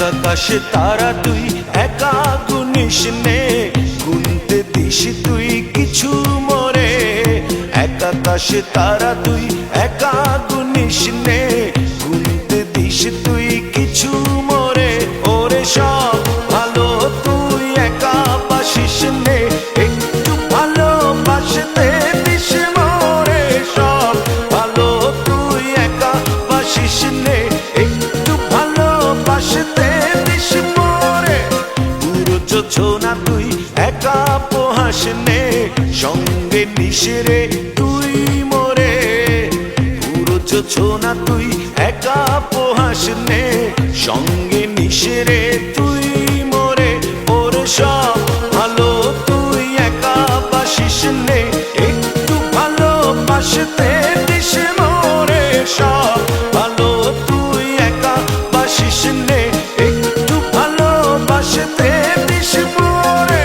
আকাশে তারা তুই একা গুনিস নে, গুনতে দিস তুই কিছু মোরে। এক আকাশে তারা তুই একা গুনিস নে, গুনতে দিস তুই কিছু মোরে। ওরে সব ভালো তুই একা বাসিস নে, একটু ভালোবাসতে দিস মোরে। সব ভালো তুই একা বাসিস নে, একটু ভালোবাসতে দিস মোরে। পুরো যোছনা তুই একা পোহাস নে, সঙ্গে নিস রে তুই মোরে। পুরো যোছনা তুই একা পোহাস নে, সঙ্গে নিস রে তুই মোরে। ওরে সব ভালো তুই একা বাসিস নে, একটু ভালোবাসতে দিস মোরে। সব ভালো তুই একা বাসিস নে, একটু ভালোবাসতে দিস মোরে।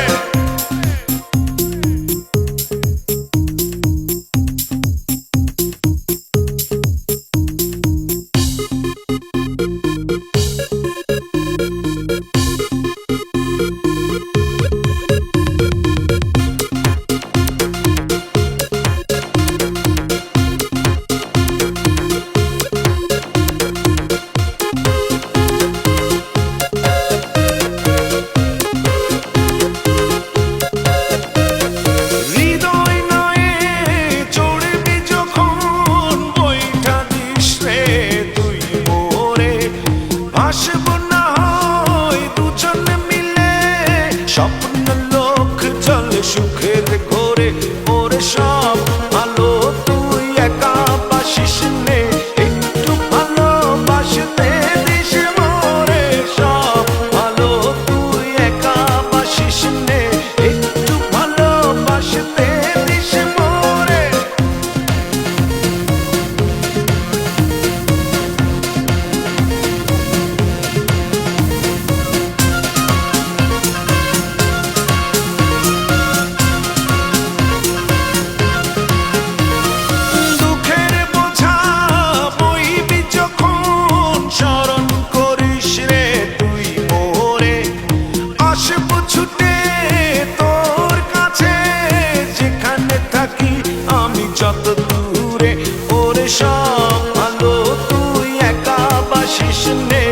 স্বপ্ন লোক চলে সুখের ঘরে। ওরে সব ভালো তুই একা বাসিস নে, একটু ভালোবাসতে দিস মোরে। সব ভালো তুই একা বাসিস নে, একটু ভালোবাসতে দিস মোরে। ছুটে তোর কাছে যেখানে থাকি আমি যত দূরে। ওরে সব ভালো তুই একা বাসিস নে,